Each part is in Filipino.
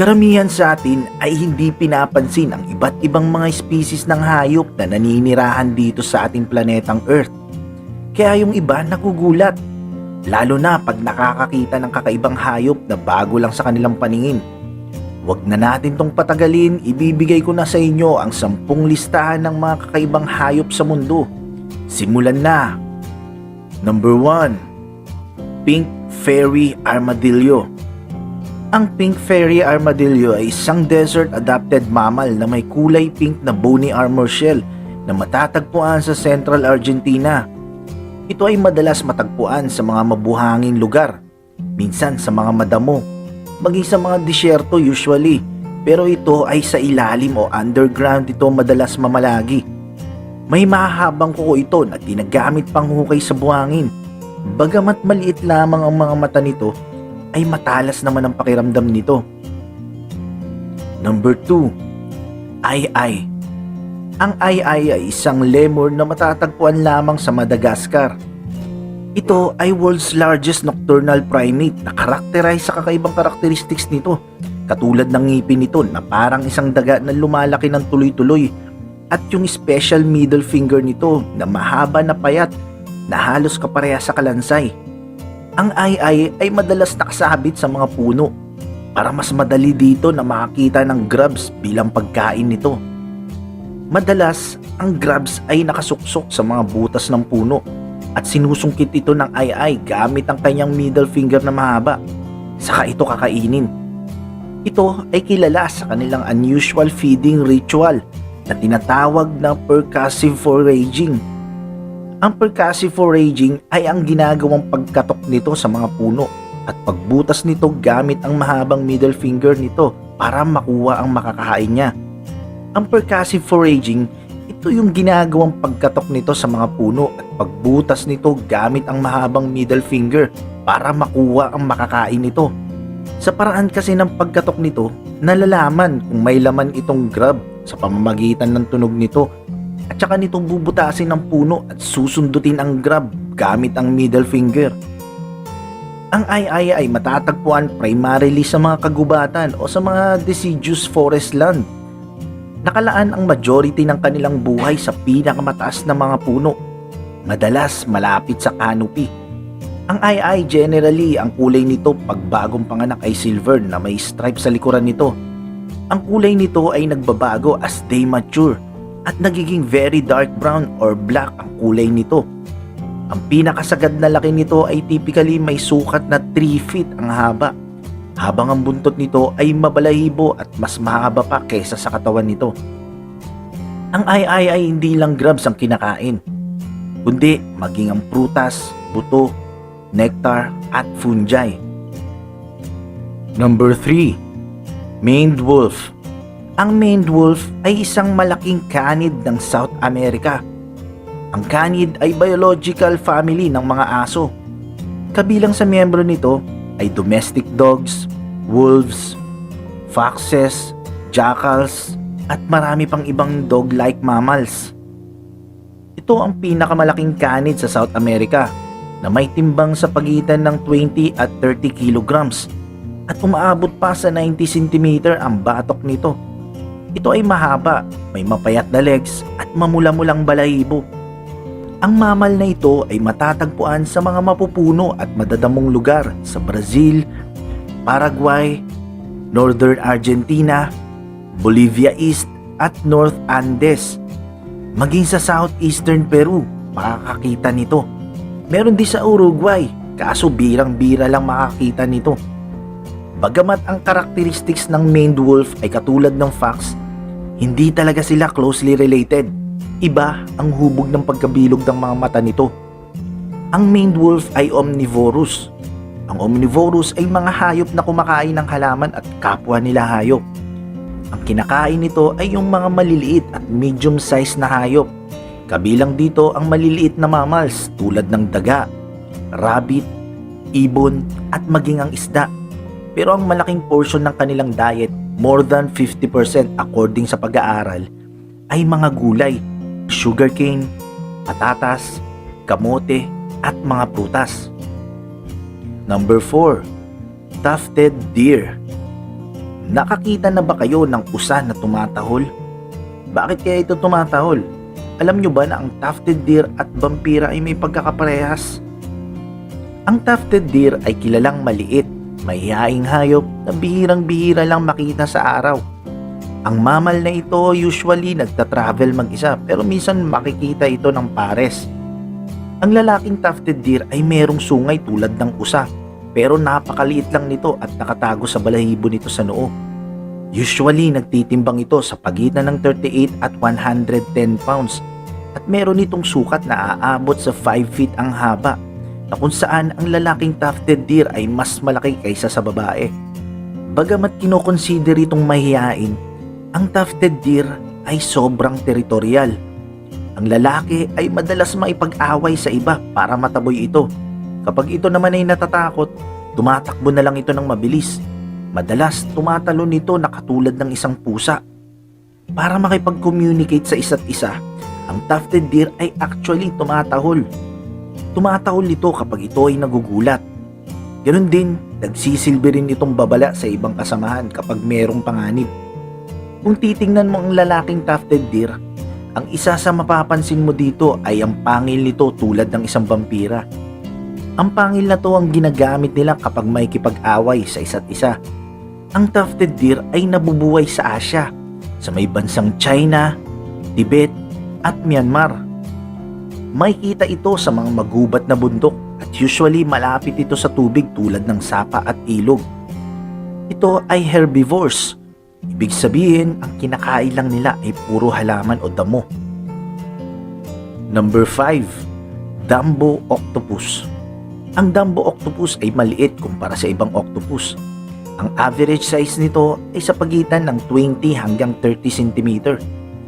Karamihan sa atin ay hindi pinapansin ang iba't ibang mga species ng hayop na naninirahan dito sa ating planetang Earth. Kaya yung iba nagugulat, lalo na pag nakakakita ng kakaibang hayop na bago lang sa kanilang paningin. Huwag na natin tong patagalin, ibibigay ko na sa inyo ang 10 listahan ng mga kakaibang hayop sa mundo. Simulan na! Number 1. Pink Fairy Armadillo. Ang pink fairy armadillo ay isang desert-adapted mammal na may kulay pink na bony armor shell na matatagpuan sa Central Argentina. Ito ay madalas matagpuan sa mga mabuhanging lugar, minsan sa mga madamo, maging sa mga disyerto usually, pero ito ay sa ilalim o underground ito madalas mamalagi. May mahahabang kuko ito na ginagamit pang hukay sa buhangin. Bagamat maliit lamang ang mga mata nito, ay matalas naman ang pakiramdam nito. Number 2. Ai-ai. Ang ai-ai ay isang lemur na matatagpuan lamang sa Madagascar. Ito ay world's largest nocturnal primate na karakterize sa kakaibang characteristics nito, katulad ng ngipin nito na parang isang daga na lumalaki ng tuloy-tuloy at yung special middle finger nito na mahaba na payat na halos kapareha sa kalansay. Ang ai-ai ay madalas nakasabit sa mga puno para mas madali dito na makakita ng grubs bilang pagkain nito. Madalas, ang grubs ay nakasuksok sa mga butas ng puno at sinusungkit ito ng ai-ai gamit ang kanyang middle finger na mahaba. Saka ito kakainin. Ito ay kilala sa kanilang unusual feeding ritual na tinatawag na percussive foraging. Ang percussive foraging ay ang ginagawang pagkatok nito sa mga puno at pagbutas nito gamit ang mahabang middle finger nito para makuha ang makakahain niya. Ang percussive foraging, ito yung ginagawang pagkatok nito sa mga puno at pagbutas nito gamit ang mahabang middle finger para makuha ang makakain nito. Sa paraan kasi ng pagkatok nito, nalalaman kung may laman itong grub sa pamamagitan ng tunog nito. At saka nitong bubutasin ng puno at susundutin ang grub gamit ang middle finger. Ang ai-ai ay matatagpuan primarily sa mga kagubatan o sa mga deciduous forest land. Nakalaan ang majority ng kanilang buhay sa pinakamataas na mga puno, madalas malapit sa canopy. Ang ai-ai generally, ang kulay nito pag bagong panganak ay silver na may stripe sa likuran nito. Ang kulay nito ay nagbabago as they mature at nagiging very dark brown or black ang kulay nito. Ang pinakasagad na laki nito ay typically may sukat na 3 feet ang haba, habang ang buntot nito ay mabalahibo at mas mahaba pa kaysa sa katawan nito. Ang ai-ai ay hindi lang grubs ang kinakain, kundi maging ang prutas, buto, nectar at fungi. Number 3. Maned wolf. Ang maned wolf ay isang malaking canid ng South America. Ang canid ay biological family ng mga aso. Kabilang sa miyembro nito ay domestic dogs, wolves, foxes, jackals, at marami pang ibang dog-like mammals. Ito ang pinakamalaking canid sa South America na may timbang sa pagitan ng 20 at 30 kilograms at umaabot pa sa 90 cm ang batok nito. Ito ay mahaba, may mapayat na legs at mamula-mulang balahibo. Ang mammal na ito ay matatagpuan sa mga mapupuno at madadamong lugar sa Brazil, Paraguay, Northern Argentina, Bolivia East at North Andes. Maging sa Southeastern Peru, makakakita nito. Meron din sa Uruguay, kaso birang-bira lang makakita nito. Bagamat ang characteristics ng maned wolf ay katulad ng fox, hindi talaga sila closely related. Iba ang hubog ng pagkabilog ng mga mata nito. Ang maned wolf ay omnivorous. Ang omnivorous ay mga hayop na kumakain ng halaman at kapwa nila hayop. Ang kinakain nito ay yung mga maliliit at medium size na hayop. Kabilang dito ang maliliit na mammals tulad ng daga, rabbit, ibon at maging ang isda. Pero ang malaking portion ng kanilang diet, more than 50% according sa pag-aaral, ay mga gulay, sugarcane, patatas, kamote at mga prutas. Number 4. Tufted deer. Nakakita na ba kayo ng usa na tumatahol? Bakit kaya ito tumatahol? Alam nyo ba na ang tufted deer at vampira ay may pagkakaparehas? Ang tufted deer ay kilalang maliit, mahihaing hayop na bihirang-bihira lang makita sa araw. Ang mammal na ito usually nagta-travel mag-isa pero minsan makikita ito ng pares. Ang lalaking tufted deer ay merong sungay tulad ng usa pero napakaliit lang nito at nakatago sa balahibo nito sa noo. Usually nagtitimbang ito sa pagitan ng 38 at 110 pounds at meron itong sukat na aabot sa 5 feet ang haba na kung saan ang lalaking tufted deer ay mas malaki kaysa sa babae. Bagamat kinokonsider itong mahihain, ang tufted deer ay sobrang teritorial. Ang lalaki ay madalas maipag-away sa iba para mataboy ito. Kapag ito naman ay natatakot, tumatakbo na lang ito ng mabilis. Madalas tumatalon nito na katulad ng isang pusa. Para makipag-communicate sa isa't isa, ang tufted deer ay actually tumatahol. Tumatahol ito kapag ito ay nagugulat. Ganon din, nagsisilbi rin itong babala sa ibang kasamahan kapag merong panganib. Kung titingnan mo ang lalaking tufted deer, ang isa sa mapapansin mo dito ay ang pangil nito tulad ng isang vampira. Ang pangil na to ang ginagamit nila kapag may kipag-away sa isa't isa. Ang tufted deer ay nabubuhay sa Asia, sa may bansang China, Tibet at Myanmar. Makikita ito sa mga magubat na bundok at usually malapit ito sa tubig tulad ng sapa at ilog. Ito ay herbivores. Ibig sabihin, ang kinakain lang nila ay puro halaman o damo. Number 5. Dumbo octopus. Ang Dumbo octopus ay maliit kumpara sa ibang octopus. Ang average size nito ay sa pagitan ng 20 hanggang 30 cm.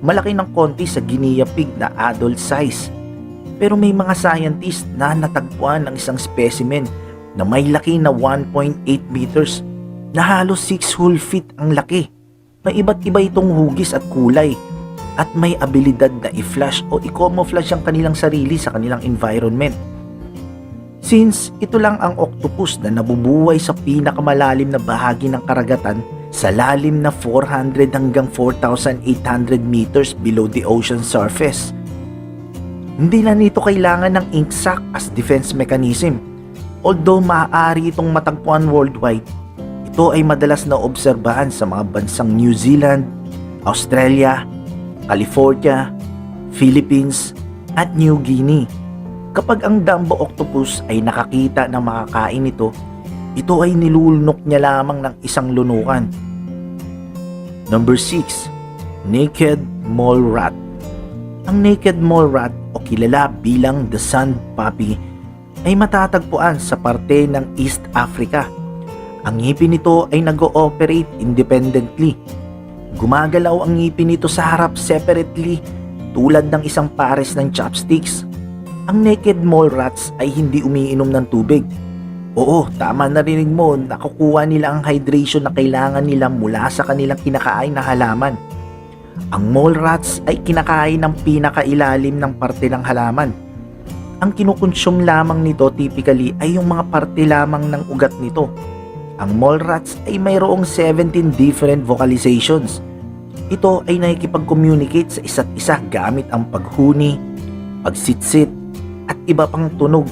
Malaki ng konti sa guinea pig na adult size. Pero may mga scientist na natagpuan ng isang specimen na may laki na 1.8 meters na halos 6 whole feet ang laki. May iba't iba itong hugis at kulay at may abilidad na i-flash o i-camouflage ang kanilang sarili sa kanilang environment. Since ito lang ang octopus na nabubuhay sa pinakamalalim na bahagi ng karagatan sa lalim na 400 hanggang 4,800 meters below the ocean surface. Hindi na nito kailangan ng ink sac as defense mechanism. Although maaari itong matagpuan worldwide, ito ay madalas na obserbahan sa mga bansang New Zealand, Australia, California, Philippines at New Guinea. Kapag ang Dumbo octopus ay nakakita ng makakain nito, ito ay nilulunok niya lamang ng isang lunukan. Number 6. Naked mole rat. Ang naked mole rat o kilala bilang the sand poppy ay matatagpuan sa parte ng East Africa. Ang ngipin nito ay nag-ooperate independently. Gumagalaw ang ngipin nito sa harap separately tulad ng isang pares ng chopsticks. Ang naked mole rats ay hindi umiinom ng tubig. Oo, tama narinig mo, nakukuha nila ang hydration na kailangan nila mula sa kanilang kinakain na halaman. Ang mole rats ay kinakain ng pinakailalim ng parte ng halaman. Ang kinukonsume lamang nito typically ay yung mga parte lamang ng ugat nito. Ang mole rats ay mayroong 17 different vocalizations. Ito ay nakikipag-communicate sa isa't isa gamit ang paghuni, pagsitsit, at iba pang tunog.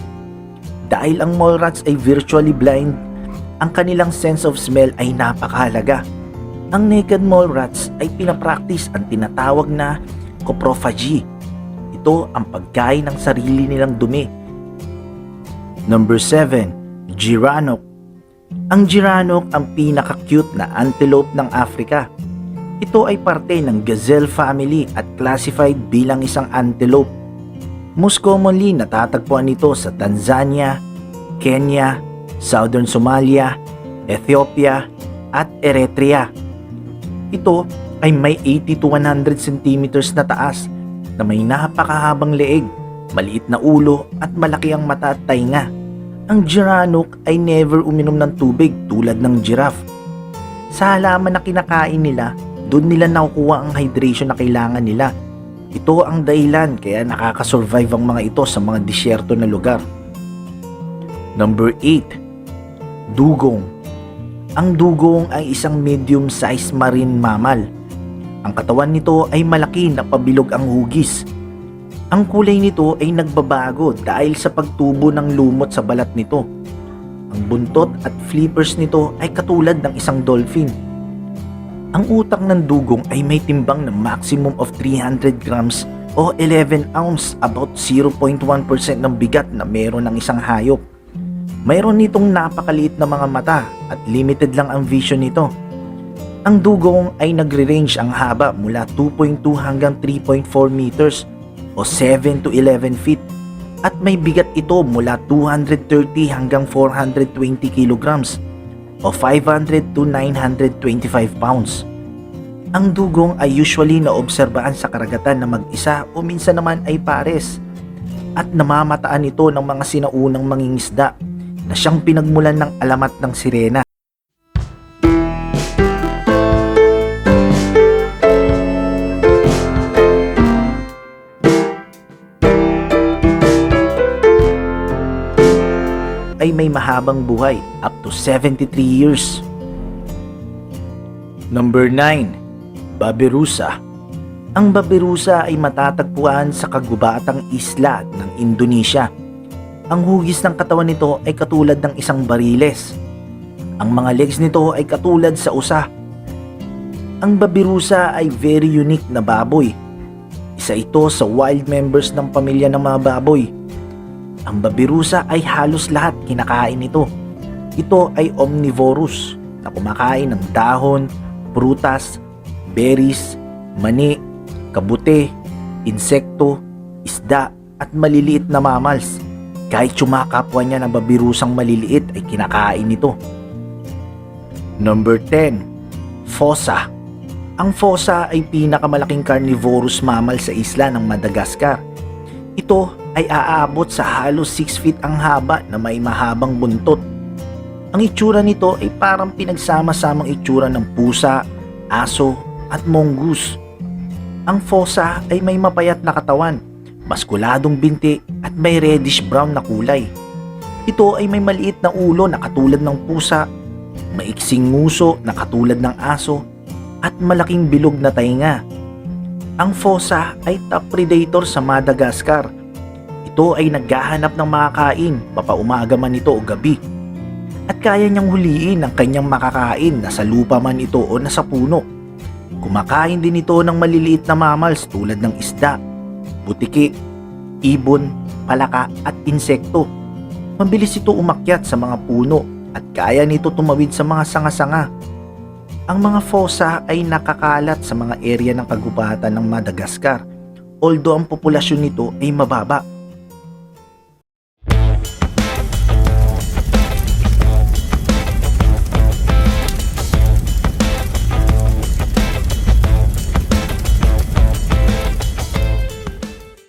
Dahil ang mole rats ay virtually blind, ang kanilang sense of smell ay napakahalaga. Ang naked mole rats ay pinapractice ang tinatawag na coprophagy. Ito ang pagkain ng sarili nilang dumi. Number 7. Geranok. Ang geranok ang pinaka-cute na antelope ng Africa. Ito ay parte ng gazelle family at classified bilang isang antelope. Most commonly natatagpuan ito sa Tanzania, Kenya, Southern Somalia, Ethiopia at Eritrea. Ito ay may 80 to 100 centimeters na taas na may napakahabang leeg, maliit na ulo at malaki ang mata at tainga. Ang geranok ay never uminom ng tubig tulad ng giraffe. Sa halaman na kinakain nila, doon nila nakukuha ang hydration na kailangan nila. Ito ang dahilan kaya nakakasurvive ang mga ito sa mga disyerto na lugar. Number 8. Dugong. Ang dugong ay isang medium-sized marine mammal. Ang katawan nito ay malaki na pabilog ang hugis. Ang kulay nito ay nagbabago dahil sa pagtubo ng lumot sa balat nito. Ang buntot at flippers nito ay katulad ng isang dolphin. Ang utak ng dugong ay may timbang na maximum of 300 grams o 11 ounce, about 0.1% ng bigat na meron ng isang hayop. Mayroon nitong napakaliit na mga mata at limited lang ang vision nito. Ang dugong ay nagre-range ang haba mula 2.2 hanggang 3.4 meters o 7 to 11 feet at may bigat ito mula 230 hanggang 420 kilograms o 500 to 925 pounds. Ang dugong ay usually naobserbahan sa karagatan na mag-isa o minsan naman ay pares at namamataan ito ng mga sinaunang mangingisda na siyang pinagmulan ng alamat ng sirena. Ay may mahabang buhay, up to 73 years. Number 9. Babirusa. Ang babirusa ay matatagpuan sa kagubatang isla ng Indonesia. Ang hugis ng katawan nito ay katulad ng isang bariles. Ang mga legs nito ay katulad sa usa. Ang babirusa ay very unique na baboy. Isa ito sa wild members ng pamilya ng mga baboy. Ang babirusa ay halos lahat kinakain nito. Ito ay omnivorous na kumakain ng dahon, prutas, berries, mani, kabute, insekto, isda at maliliit na mammals. Kahit yung mga kapwa niya na babirusang maliliit ay kinakain nito. Number 10. Fossa. Ang fossa ay pinakamalaking carnivorous mammal sa isla ng Madagascar. Ito ay aabot sa halos 6 feet ang haba na may mahabang buntot. Ang itsura nito ay parang pinagsama-samang itsura ng pusa, aso at mongoose. Ang fossa ay may mapayat na katawan, maskuladong binti at may reddish brown na kulay. Ito ay may maliit na ulo na katulad ng pusa, maiksing nguso na katulad ng aso at malaking bilog na tainga. Ang fossa ay top predator sa Madagascar. Ito ay naghahanap ng makakain, papaumaga man ito o gabi. At kaya niyang huliin ang kanyang makakain nasa lupa man ito o nasa puno. Kumakain din ito ng maliliit na mammals tulad ng isda, butiki, ibon, palaka at insekto. Mabilis ito umakyat sa mga puno at kaya nito tumawid sa mga sanga-sanga. Ang mga fossa ay nakakalat sa mga area ng kagubatan ng Madagascar, although ang populasyon nito ay mababa.